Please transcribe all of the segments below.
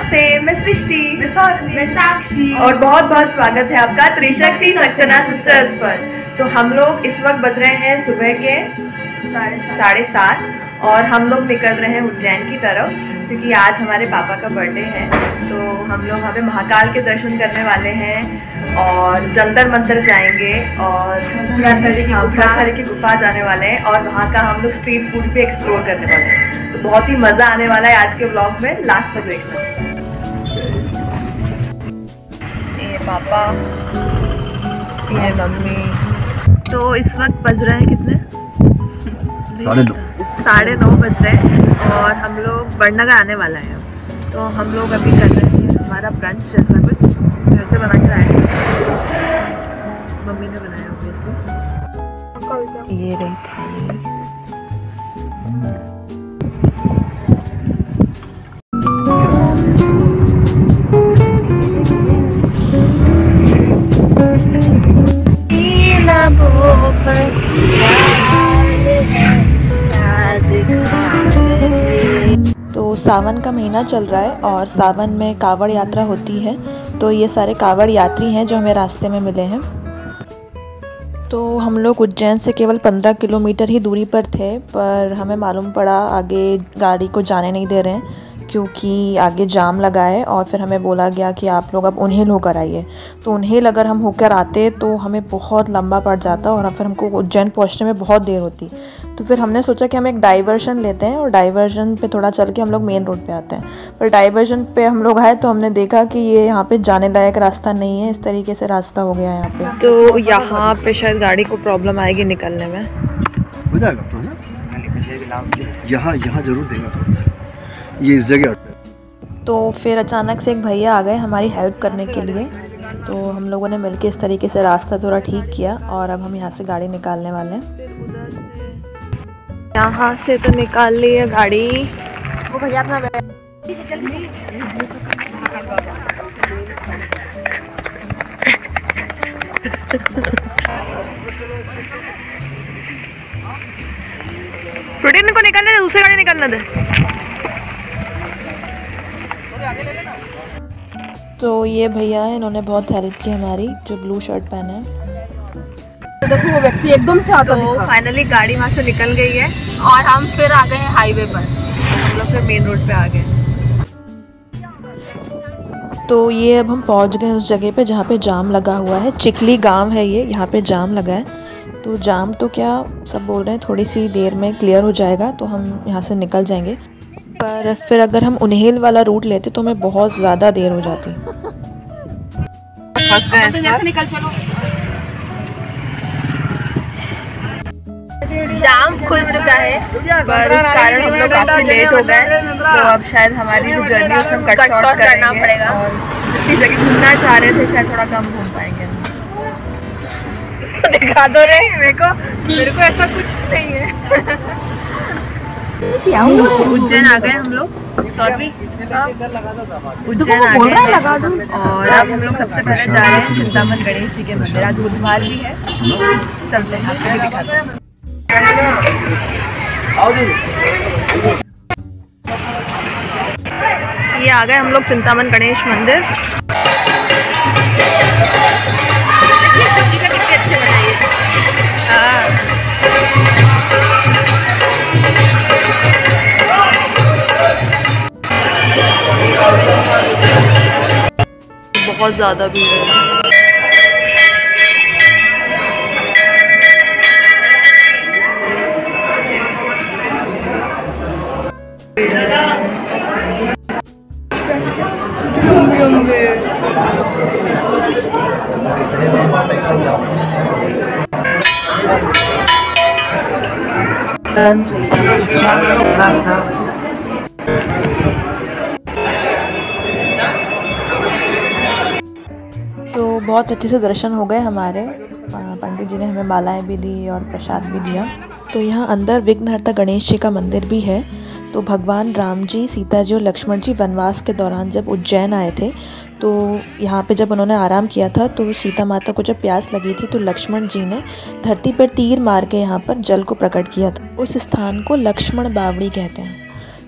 नमस्ते, मैं सृष्टि, मैं साक्षी और बहुत बहुत स्वागत है आपका त्रिशक्ति सक्सेना सिस्टर्स पर। तो हम लोग इस वक्त बज रहे हैं सुबह के 7:30 और हम लोग निकल रहे हैं उज्जैन की तरफ, क्योंकि आज हमारे पापा का बर्थडे है। तो हम लोग वहाँ पे महाकाल के दर्शन करने वाले हैं और जंतर मंतर जाएंगे और भूराथरी की गुफा जाने वाले हैं और वहाँ का हम लोग स्ट्रीट फूड भी एक्सप्लोर करने वाले हैं। तो बहुत ही मज़ा आने वाला है आज के व्लॉग में, लास्ट तक देखना। ये पापा, ये मम्मी। तो इस वक्त बज रहे हैं कितने? 9:30 बज रहे हैं और हम लोग बड़नगर आने वाला है। तो हम लोग अभी कर रहे हैं हमारा ब्रंच जैसा कुछ, घर से बना के लाए, मम्मी ने बनाया ऑब्वियसली। ये रही थाली। तो सावन का महीना चल रहा है और सावन में कावड़ यात्रा होती है। तो ये सारे कावड़ यात्री हैं जो हमें रास्ते में मिले हैं। तो हम लोग उज्जैन से केवल 15 किलोमीटर ही दूरी पर थे, पर हमें मालूम पड़ा आगे गाड़ी को जाने नहीं दे रहे हैं क्योंकि आगे जाम लगा है। और फिर हमें बोला गया कि आप लोग अब उन्हेल होकर आइए। तो उन्हेल अगर हम होकर आते तो हमें बहुत लंबा पड़ जाता और फिर हमको उज्जैन पहुंचने में बहुत देर होती। तो फिर हमने सोचा कि हम एक डाइवर्शन लेते हैं और डाइवर्शन पे थोड़ा चल के हम लोग मेन रोड पे आते हैं। पर डाइवर्शन पे हम लोग आए तो हमने देखा कि ये यहाँ पे जाने लायक रास्ता नहीं है, इस तरीके से रास्ता हो गया है यहाँ पे। तो यहाँ पे शायद गाड़ी को प्रॉब्लम आएगी निकलने में। हो जाएगा तो ना, यहाँ जरूर देगा थोड़ा सा, ये इस जगह। तो फिर अचानक से एक भैया आ गए हमारी हेल्प करने के लिए। तो हम लोगों ने मिलके इस तरीके से रास्ता थोड़ा ठीक किया और अब हम यहाँ से गाड़ी निकालने वाले हैं। यहाँ से तो निकाल ली है गाड़ी। वो भैया अपना प्रोटीन को निकालने दे, दूसरी गाड़ी निकालने दे। तो ये भैया है, इन्होंने बहुत हेल्प की हमारी, जो ब्लू शर्ट पहने हैं। तो देखो वो व्यक्ति एकदम से आता तो फाइनली गाड़ी वहाँ से निकल गई है और हम फिर आ गए हैं हाईवे पर। हम लोग फिर मेन रोड पे आ गए। तो ये अब हम पहुंच गए उस जगह पे जहाँ पे जाम लगा हुआ है। चिखली गांव है ये, यहाँ पे जाम लगा है। तो जाम तो क्या सब बोल रहे हैं थोड़ी सी देर में क्लियर हो जाएगा, तो हम यहाँ से निकल जाएंगे। पर फिर अगर हम उन्हेल वाला रूट लेते तो हमें बहुत ज़्यादा देर हो जाती। फंस गए तो जैसे निकल चलो। जाम खुल चुका है पर उस कारण हम लोग काफी लेट हो गए। तो अब शायद हमारी जो जर्नी उसमें हम कट शॉर्ट करना पड़ेगा और जितनी जगह घूमना चाह रहे थे शायद थोड़ा कम घूम पाएंगे। दिखा दो रे मेरे को ऐसा कुछ नहीं है। उज्जैन आ गए हम लोग, सॉरी उज्जैन आ गए और अब हम लोग सबसे पहले जा रहे हैं चिंतामन गणेश जी के मंदिर। आज बुधवार भी है, चलते हैं आपको भी दिखाते हैं। ये आ गए हम लोग चिंतामन गणेश मंदिर। सब्जी का कितने अच्छे बनाइए। बहुत ज़्यादा भीड़ है। तो बहुत अच्छे से दर्शन हो गए हमारे। पंडित जी ने हमें मालाएं भी दी और प्रसाद भी दिया। तो यहाँ अंदर विघ्नहर्ता गणेश जी का मंदिर भी है। तो भगवान राम जी, सीता जी और लक्ष्मण जी वनवास के दौरान जब उज्जैन आए थे तो यहाँ पे जब उन्होंने आराम किया था तो सीता माता को जब प्यास लगी थी तो लक्ष्मण जी ने धरती पर तीर मार के यहाँ पर जल को प्रकट किया था। उस स्थान को लक्ष्मण बावड़ी कहते हैं।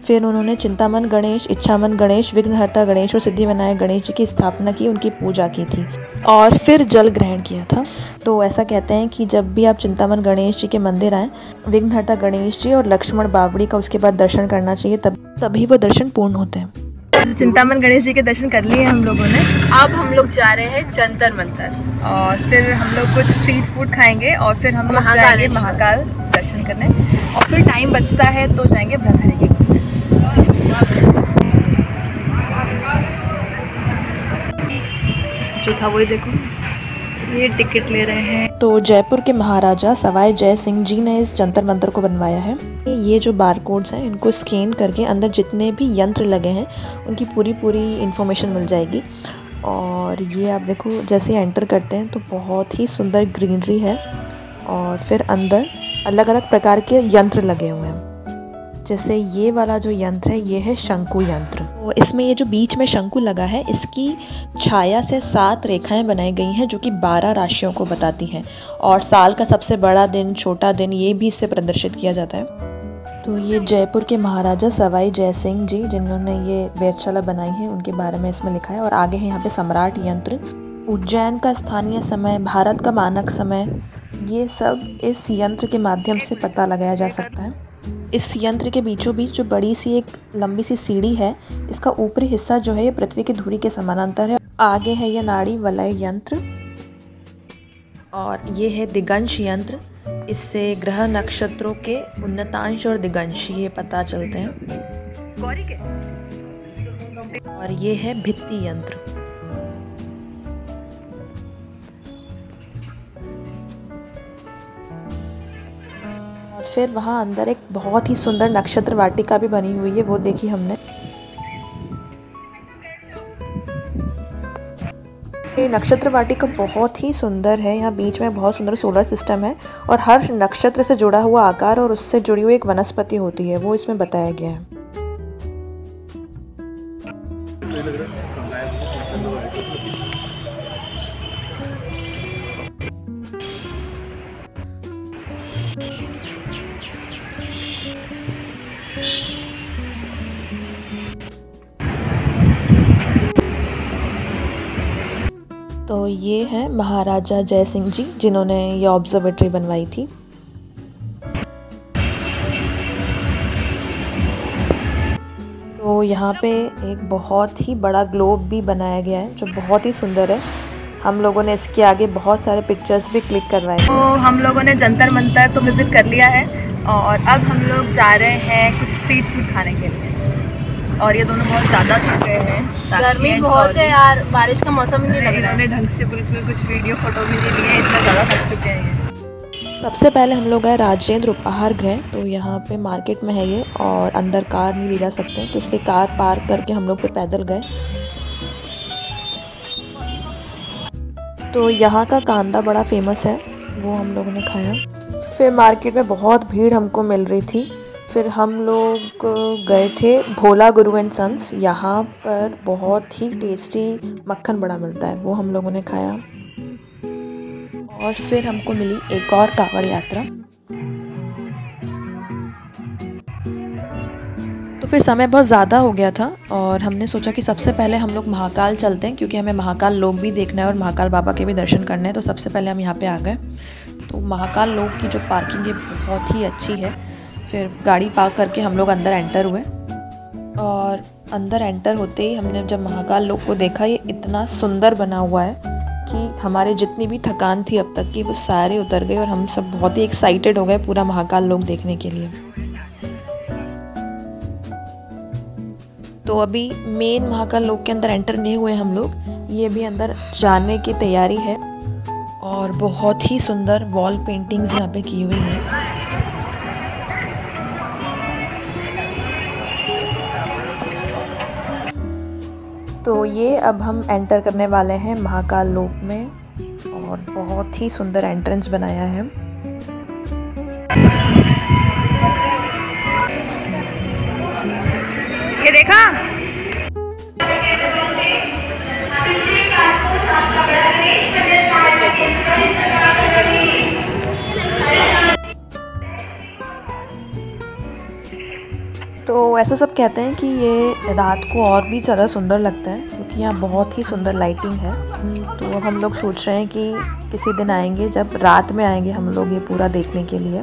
फिर उन्होंने चिंतामन गणेश, इच्छामन गणेश, विघ्नहर्ता गणेश और सिद्धि विनायक गणेश जी की स्थापना की, उनकी पूजा की थी और फिर जल ग्रहण किया था। तो ऐसा कहते हैं कि जब भी आप चिंतामन गणेश जी के मंदिर आएँ, विघ्नहर्ता गणेश जी और लक्ष्मण बावड़ी का उसके बाद दर्शन करना चाहिए, तभी वो दर्शन पूर्ण होते हैं। चिंतामन गणेश जी के दर्शन कर लिए हम लोगों ने। अब हम लोग जा रहे हैं जंतर मंतर और फिर हम लोग कुछ स्ट्रीट फूड खाएंगे और फिर हम लोग जाएंगे महाकाल दर्शन करने और फिर टाइम बचता है तो जाएंगे ब्रह्महरि के घूमने। जो था वही देखो, ये टिकट ले रहे हैं। तो जयपुर के महाराजा सवाई जय सिंह जी ने इस जंतर मंतर को बनवाया है। ये जो बार कोड्स हैं इनको स्कैन करके अंदर जितने भी यंत्र लगे हैं उनकी पूरी इन्फॉर्मेशन मिल जाएगी। और ये आप देखो, जैसे एंटर करते हैं तो बहुत ही सुंदर ग्रीनरी है और फिर अंदर अलग अलग प्रकार के यंत्र लगे हुए हैं। जैसे ये वाला जो यंत्र है ये है शंकु यंत्र। तो इसमें ये जो बीच में शंकु लगा है इसकी छाया से 7 रेखाएं बनाई गई हैं जो कि 12 राशियों को बताती हैं और साल का सबसे बड़ा दिन, छोटा दिन ये भी इससे प्रदर्शित किया जाता है। तो ये जयपुर के महाराजा सवाई जय सिंह जी जिन्होंने ये वेधशाला बनाई है उनके बारे में इसमें लिखा है। और आगे है यहाँ पे सम्राट यंत्र, उज्जैन का स्थानीय समय, भारत का मानक समय, ये सब इस यंत्र के माध्यम से पता लगाया जा सकता है। इस यंत्र के बीचों बीच जो बड़ी सी एक लंबी सी सीढ़ी है, इसका ऊपरी हिस्सा जो है ये पृथ्वी की धुरी के समानांतर है। आगे है ये नाड़ी वलय यंत्र और ये है दिगंश यंत्र। इससे ग्रह नक्षत्रों के उन्नतांश और दिगंश ये पता चलते हैं। और ये है भित्ति यंत्र। और फिर वहाँ अंदर एक बहुत ही सुंदर नक्षत्र वाटिका भी बनी हुई है, वो देखी हमने। ये नक्षत्र वाटिका बहुत ही सुंदर है। यहाँ बीच में बहुत सुंदर सोलर सिस्टम है और हर नक्षत्र से जुड़ा हुआ आकार और उससे जुड़ी हुई एक वनस्पति होती है, वो इसमें बताया गया है। तो ये है महाराजा जय सिंह जी जिन्होंने ये ऑब्जर्वेटरी बनवाई थी। तो यहाँ पे एक बहुत ही बड़ा ग्लोब भी बनाया गया है जो बहुत ही सुंदर है। हम लोगों ने इसके आगे बहुत सारे पिक्चर्स भी क्लिक करवाए। तो हम लोगों ने जंतर मंतर तो विज़िट कर लिया है और अब हम लोग जा रहे हैं कुछ स्ट्रीट फूड खाने के लिए। और ये दोनों बहुत ज़्यादा थक गए हैं, गर्मी बहुत है यार, बारिश का मौसम ही नहीं लग रहा। इन्होंने ढंग से बिल्कुल कुछ वीडियो फोटो भी नहीं लिए, इतना ज़्यादा थक चुके हैं। सबसे पहले हम लोग गए राजेंद्र उपहार गृह। तो यहाँ पे मार्केट में है ये और अंदर कार नहीं ले जा सकते, तो इसलिए कार पार्क करके हम लोग फिर पैदल गए। तो यहाँ का कांदा बड़ा फेमस है, वो हम लोगों ने खाया। फिर मार्केट में बहुत भीड़ हमको मिल रही थी। फिर हम लोग गए थे भोला गुरु एंड सन्स। यहाँ पर बहुत ही टेस्टी मक्खन बड़ा मिलता है, वो हम लोगों ने खाया। और फिर हमको मिली एक और कांवड़ यात्रा। तो फिर समय बहुत ज़्यादा हो गया था और हमने सोचा कि सबसे पहले हम लोग महाकाल चलते हैं, क्योंकि हमें महाकाल लोक भी देखना है और महाकाल बाबा के भी दर्शन करने हैं। तो सबसे पहले हम यहाँ पे आ गए। तो महाकाल लोक की जो पार्किंग है बहुत ही अच्छी है। फिर गाड़ी पार्क करके हम लोग अंदर एंटर हुए और अंदर एंटर होते ही हमने जब महाकाल लोक को देखा, ये इतना सुंदर बना हुआ है कि हमारे जितनी भी थकान थी अब तक की वो सारे उतर गए और हम सब बहुत ही एक्साइटेड हो गए पूरा महाकाल लोक देखने के लिए। तो अभी मेन महाकाल लोक के अंदर एंटर नहीं हुए हम लोग, ये भी अंदर जाने की तैयारी है। और बहुत ही सुंदर वॉल पेंटिंग्स यहाँ पे की हुई हैं। तो ये अब हम एंटर करने वाले हैं महाकाल लोक में और बहुत ही सुंदर एंट्रेंस बनाया है। ये देखा, तो ऐसा सब कहते हैं कि ये रात को और भी ज़्यादा सुंदर लगता है क्योंकि यहाँ बहुत ही सुंदर लाइटिंग है। तो अब हम लोग सोच रहे हैं कि किसी दिन आएंगे, जब रात में आएंगे हम लोग ये पूरा देखने के लिए।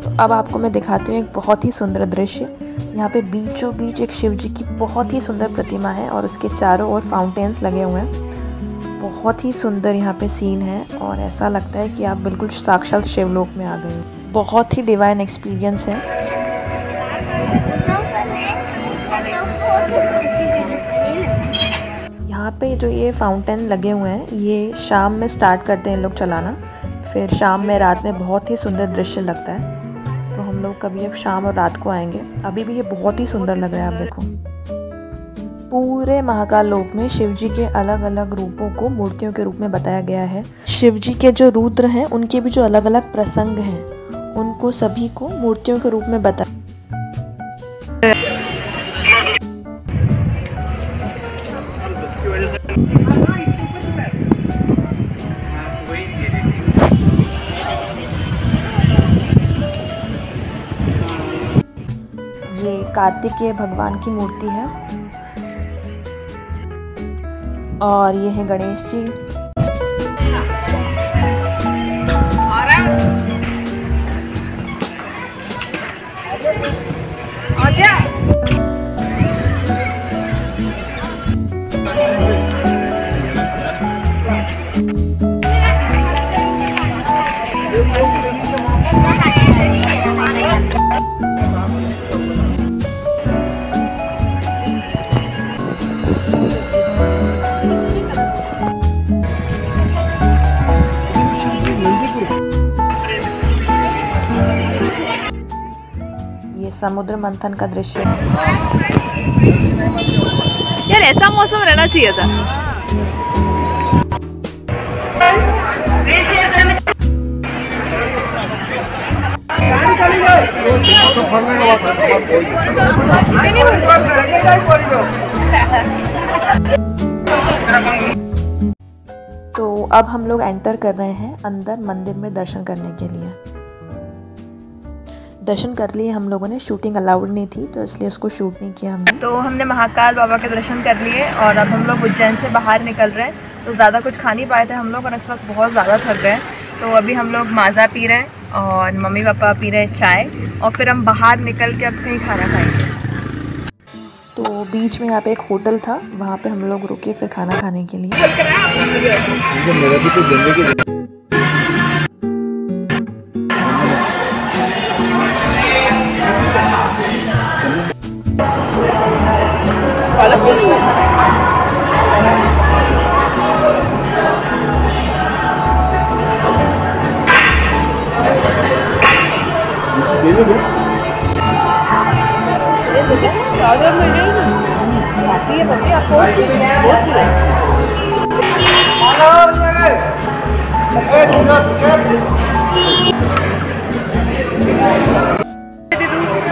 तो अब आपको मैं दिखाती हूँ एक बहुत ही सुंदर दृश्य। यहाँ पे बीचों बीच एक शिव जी की बहुत ही सुंदर प्रतिमा है और उसके चारों ओर फाउंटेन्स लगे हुए हैं। बहुत ही सुंदर यहाँ पे सीन है और ऐसा लगता है कि आप बिल्कुल साक्षात शिवलोक में आ गए। बहुत ही डिवाइन एक्सपीरियंस है। यहाँ पे जो ये फाउंटेन लगे हुए हैं ये शाम में स्टार्ट करते हैं लोग चलाना, फिर शाम में रात में बहुत ही सुंदर दृश्य लगता है। तो हम लोग कभी अब शाम और रात को आएंगे। अभी भी ये बहुत ही सुंदर लग रहा है। आप देखो, पूरे महाकाल लोक में शिव जी के अलग अलग रूपों को मूर्तियों के रूप में बताया गया है। शिव जी के जो रुद्र हैं उनके भी जो अलग अलग प्रसंग हैं उनको सभी को मूर्तियों के रूप में बताया। ये कार्तिकेय भगवान की मूर्ति है और ये है गणेश जी। ये समुद्र मंथन का दृश्य है। यार ऐसा मौसम रहना चाहिए था। तो अब हम लोग एंटर कर रहे हैं अंदर मंदिर में दर्शन करने के लिए। दर्शन कर लिए हम लोगों ने, शूटिंग अलाउड नहीं थी तो इसलिए उसको शूट नहीं किया हमने। तो हमने महाकाल बाबा के दर्शन कर लिए और अब हम लोग उज्जैन से बाहर निकल रहे हैं। तो ज़्यादा कुछ खा नहीं पाए थे हम लोग और इस वक्त बहुत ज़्यादा थक गए। तो अभी हम लोग माज़ा पी रहे हैं और मम्मी पापा पी रहे हैं चाय और फिर हम बाहर निकल के अब कहीं खाना खाएंगे। तो बीच में यहाँ पे एक होटल था, वहाँ पे हम लोग रुके फिर खाना खाने के लिए।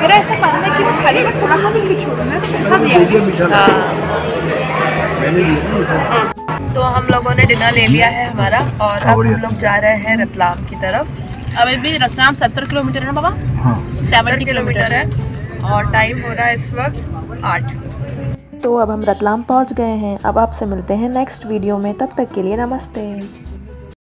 मेरा ऐसा मानना है कि वो खाली में थोड़ा सा भी कुछ छोड़ो ना तो ऐसा दिया। तो हम लोगों ने डिनर ले लिया है हमारा और अब हम लोग जा रहे हैं रतलाम की तरफ। अभी भी रतलाम 70 किलोमीटर है ना बाबा? हाँ 70 किलोमीटर है और टाइम हो रहा है इस वक्त 8। तो अब हम रतलाम पहुंच गए हैं। अब आपसे मिलते हैं नेक्स्ट वीडियो में, तब तक के लिए नमस्ते।